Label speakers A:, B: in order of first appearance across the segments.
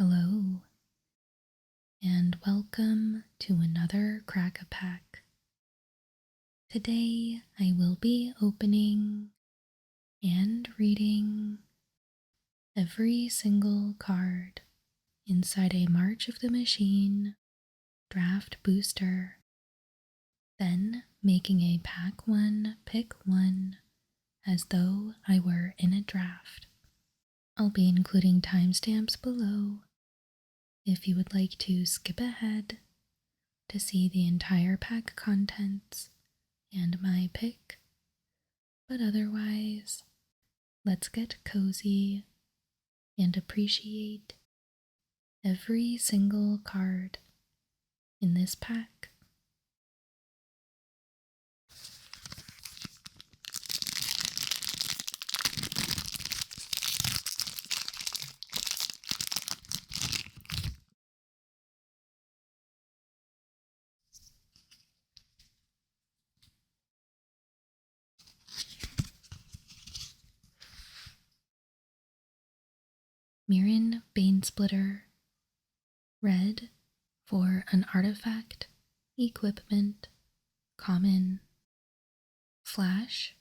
A: Hello, and welcome to another Crack-A-Pack. Today I will be opening and reading every single card inside a March of the Machine draft booster, then making a pack one, pick one, as though I were in a draft. I'll be including timestamps below if you would like to skip ahead to see the entire pack contents and my pick, but otherwise, let's get cozy and appreciate every single card in this pack. Mirren Banesplitter, red for an artifact, equipment, common. Flash,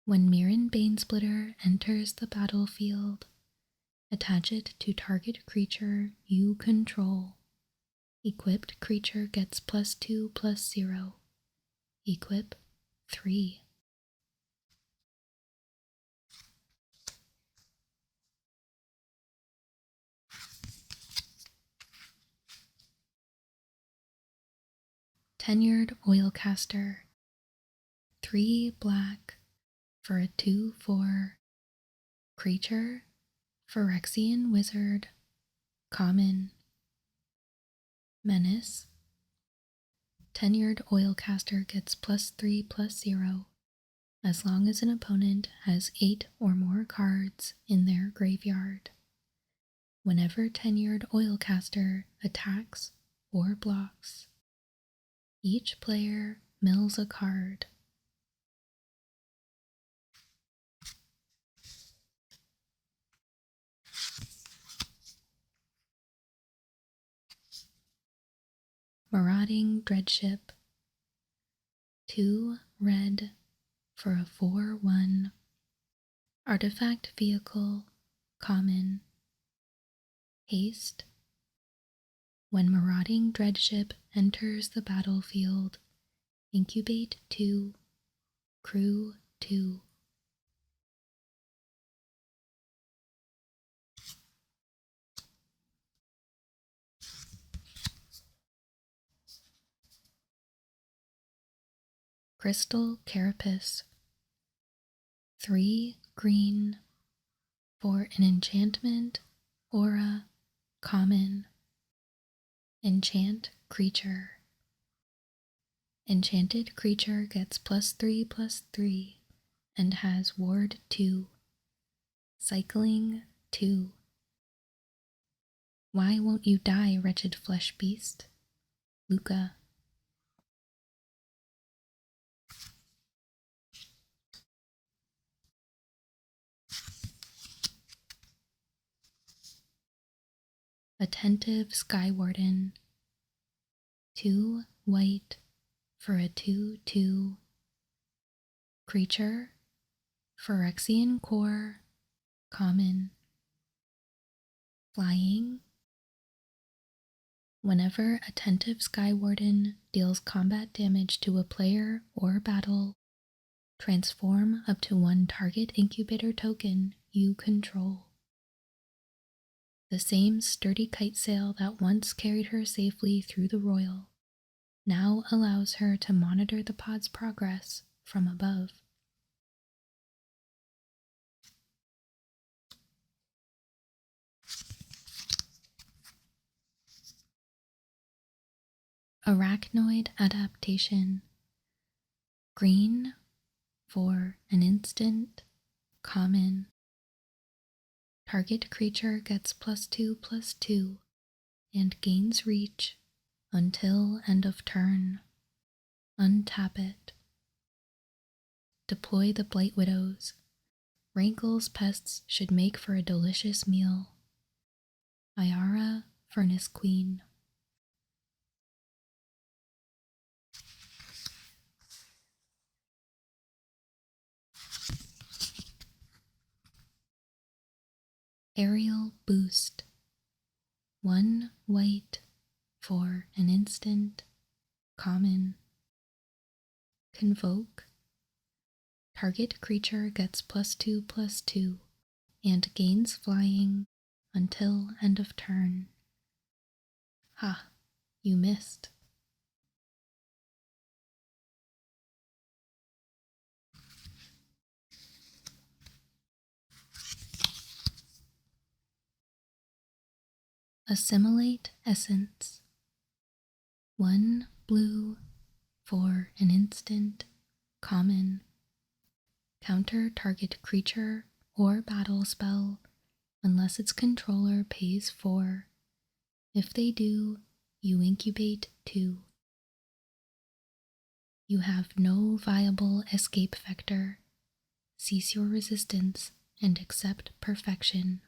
A: when Mirren Banesplitter enters the battlefield, attach it to target creature you control. Equipped creature gets +2/+0. Equip 3. Tenured Oilcaster, 3 black for a 2/4 creature, Phyrexian Wizard, common. Menace, Tenured Oilcaster gets +3/+0 as long as an opponent has 8 or more cards in their graveyard. Whenever Tenured Oilcaster attacks or blocks, each player mills a card. Marauding Dreadship, 2 red for a 4/1 artifact vehicle, common. Haste, when Marauding Dreadship enters the battlefield, incubate 2, crew 2. Crystal Carapace, 3 green for an enchantment, aura, common. Enchant creature. Enchanted creature gets +3/+3 and has ward 2. Cycling 2. Why won't you die, wretched flesh beast? Luca. Attentive Skywarden, 2 white for a 2/2 creature, Phyrexian Core, common. Flying, whenever Attentive Skywarden deals combat damage to a player or battle, transform up to 1 target incubator token you control. The same sturdy kite sail that once carried her safely through the Royal now allows her to monitor the pod's progress from above. Arachnoid Adaptation, green for an instant, common. Target creature gets +2/+2 and gains reach until end of turn. Untap it. Deploy the Blight Widows. Rankle's pests should make for a delicious meal. Ayara, Furnace Queen. Aerial Boost. 1 white for an instant. Common. Convoke. Target creature gets +2/+2 and gains flying until end of turn. Ha, you missed. Assimilate Essence. 1 blue for an instant. Common. Counter target creature or battle spell unless its controller pays 4. If they do, you incubate 2. You have no viable escape vector. Cease your resistance and accept perfection.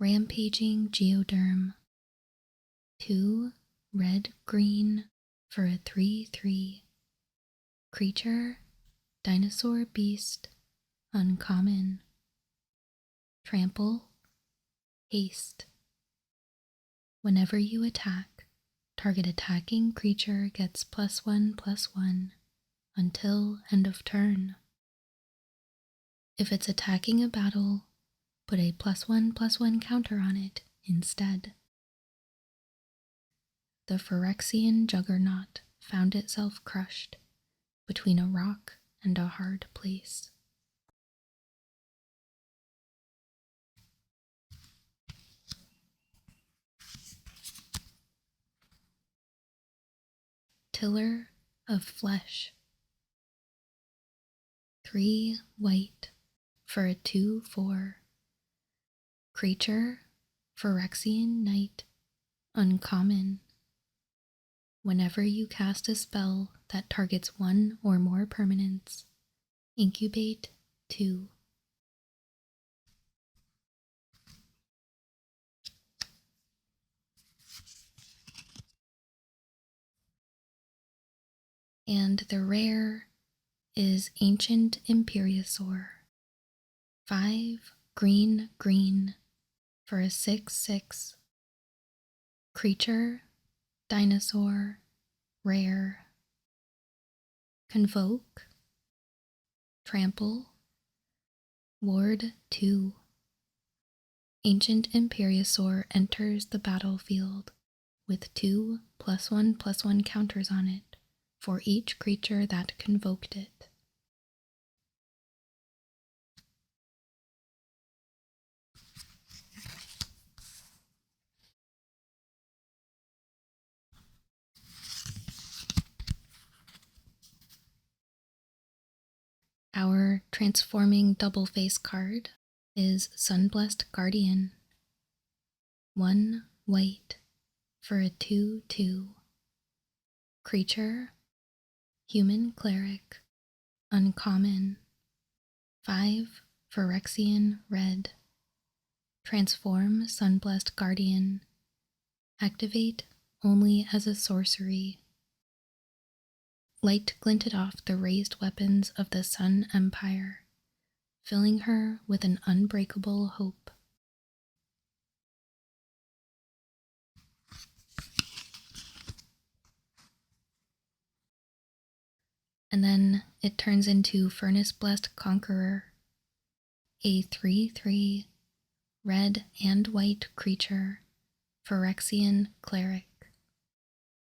A: Rampaging Geoderm. 2 red-green for a 3/3. Creature, dinosaur beast, uncommon. Trample, haste. Whenever you attack, target attacking creature gets +1/+1 until end of turn. If it's attacking a battle, put a +1/+1 counter on it instead. The Phyrexian Juggernaut found itself crushed between a rock and a hard place. Tiller of Flesh. 3 white for a 2/4. Creature, Phyrexian Knight, uncommon. Whenever you cast a spell that targets 1 or more permanents, incubate 2. And the rare is Ancient Imperiosaur. 5 green for a 6/6. Creature, dinosaur, rare. Convoke, trample, ward 2. Ancient Imperiosaur enters the battlefield with 2 +1/+1 counters on it for each creature that convoked it. Our transforming double face card is Sunblessed Guardian. 1 white for a 2/2. Creature, human cleric, uncommon. 5 Phyrexian red. Transform Sunblessed Guardian. Activate only as a sorcery. Light glinted off the raised weapons of the Sun Empire, filling her with an unbreakable hope. And then it turns into Furnace Blessed Conqueror, a 3/3 red and white creature, Phyrexian cleric.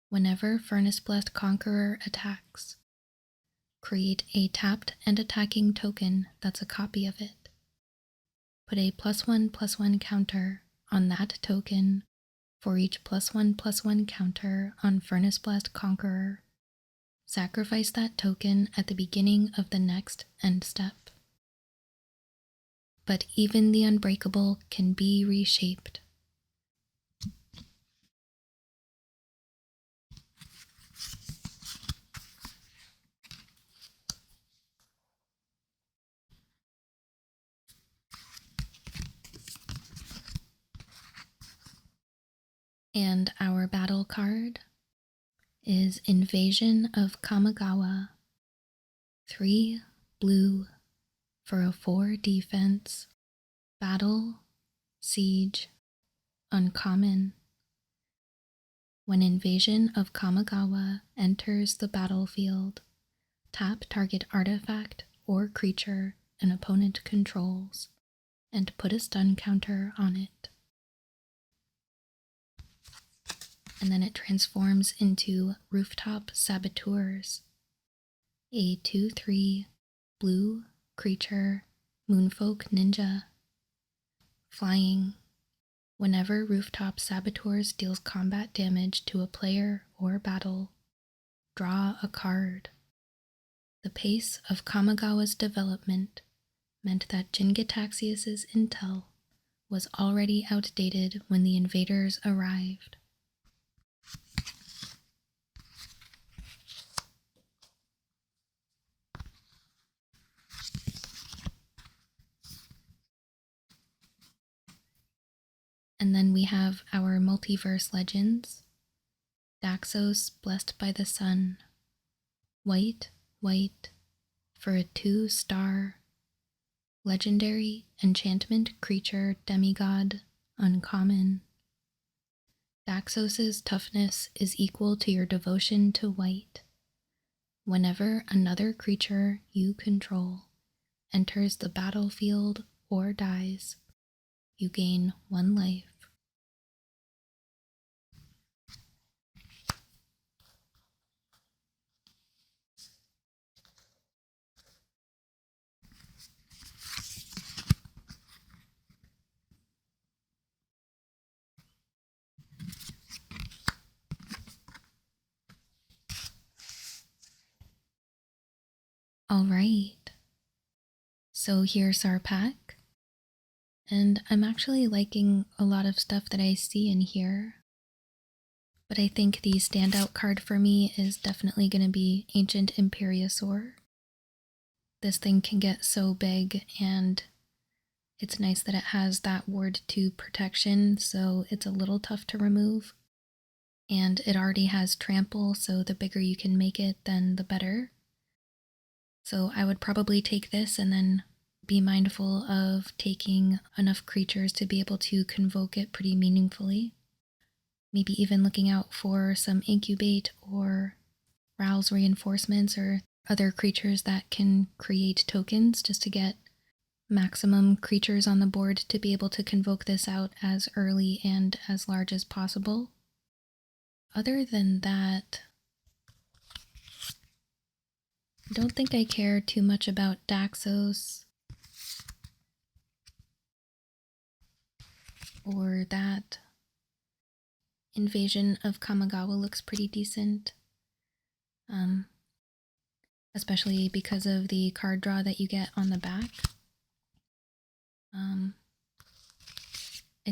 A: Whenever Furnace Blessed Conqueror attacks, create a tapped and attacking token that's a copy of it. Put a +1/+1 counter on that token for each +1/+1 counter on Furnace Blessed Conqueror. Sacrifice that token at the beginning of the next end step. But even the unbreakable can be reshaped. And our battle card is Invasion of Kamigawa. 3 blue for a 4 defense. Battle, siege, uncommon. When Invasion of Kamigawa enters the battlefield, tap target artifact or creature an opponent controls and put a stun counter on it. And then it transforms into Rooftop Saboteurs, a 2/3 blue creature, Moonfolk Ninja. Flying. Whenever Rooftop Saboteurs deals combat damage to a player or battle, draw a card. The pace of Kamigawa's development meant that Jin-Gitaxias' intel was already outdated when the invaders arrived. And then we have our Multiverse Legends. Daxos, Blessed by the Sun. White, white, for a 2-star legendary enchantment creature demigod, uncommon. Daxos' toughness is equal to your devotion to white. Whenever another creature you control enters the battlefield or dies, you gain 1 life. Alright, so here's our pack, and I'm actually liking a lot of stuff that I see in here, but I think the standout card for me is definitely going to be Ancient Imperiosaur. This thing can get so big, and it's nice that it has that Ward 2 protection, so it's a little tough to remove. And it already has trample, so the bigger you can make it, then the better. So I would probably take this and then be mindful of taking enough creatures to be able to convoke it pretty meaningfully. Maybe even looking out for some incubate or rouse reinforcements or other creatures that can create tokens just to get maximum creatures on the board to be able to convoke this out as early and as large as possible. Other than that, I don't think I care too much about Daxos or that. Invasion of Kamigawa looks pretty decent, especially because of the card draw that you get on the back. I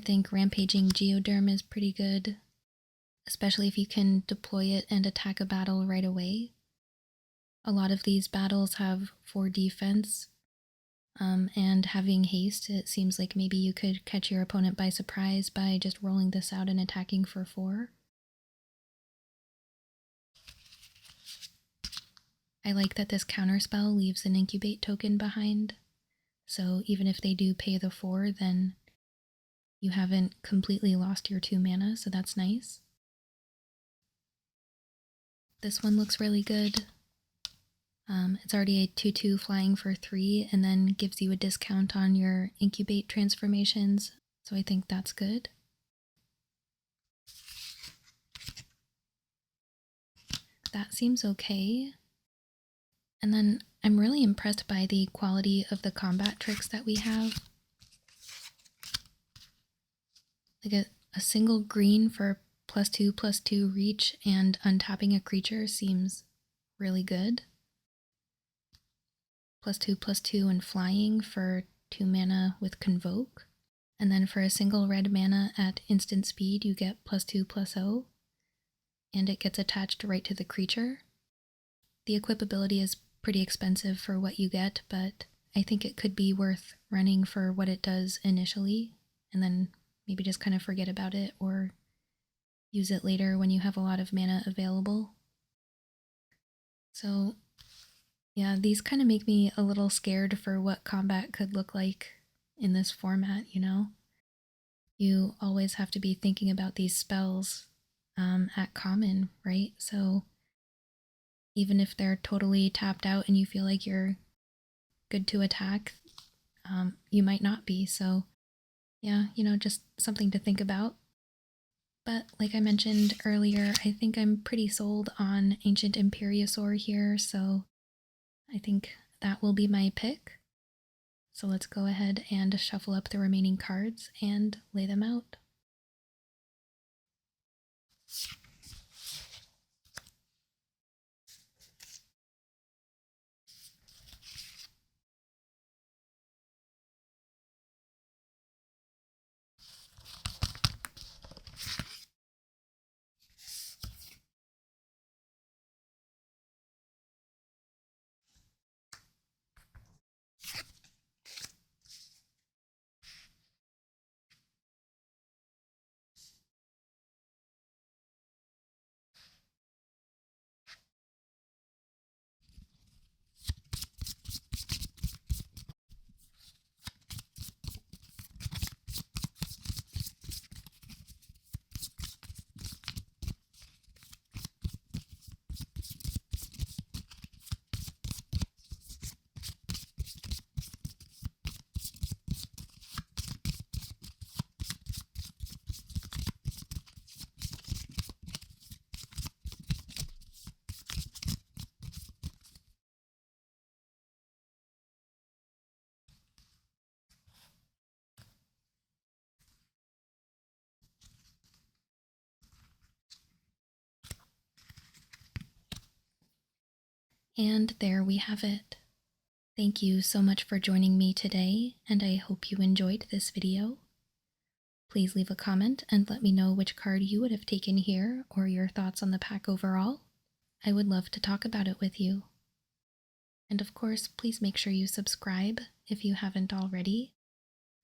A: think Rampaging Geoderm is pretty good, especially if you can deploy it and attack a battle right away. A lot of these battles have 4 defense, and having haste, it seems like maybe you could catch your opponent by surprise by just rolling this out and attacking for 4. I like that this counterspell leaves an incubate token behind, so even if they do pay the 4, then you haven't completely lost your 2 mana, so that's nice. This one looks really good. It's already a 2/2 flying for 3 and then gives you a discount on your incubate transformations, so I think that's good. That seems okay. And then I'm really impressed by the quality of the combat tricks that we have. Like a single green for +2/+2 reach and untapping a creature seems really good. +2/+2 and flying for 2 mana with Convoke. And then for a single red mana at instant speed, you get +2/+0, and it gets attached right to the creature. The equipability is pretty expensive for what you get, but I think it could be worth running for what it does initially, and then maybe just kind of forget about it or use it later when you have a lot of mana available. So, yeah, these kind of make me a little scared for what combat could look like in this format, you know? You always have to be thinking about these spells at common, right? So even if they're totally tapped out and you feel like you're good to attack, you might not be. So, yeah, just something to think about. But like I mentioned earlier, I think I'm pretty sold on Ancient Imperiosaur here, so I think that will be my pick. So let's go ahead and shuffle up the remaining cards and lay them out. And there we have it. Thank you so much for joining me today, and I hope you enjoyed this video. Please leave a comment and let me know which card you would have taken here or your thoughts on the pack overall. I would love to talk about it with you. And of course, please make sure you subscribe if you haven't already.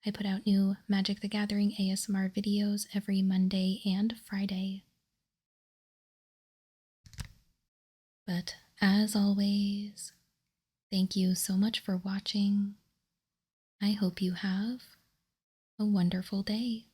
A: I put out new Magic the Gathering ASMR videos every Monday and Friday. But as always, thank you so much for watching. I hope you have a wonderful day.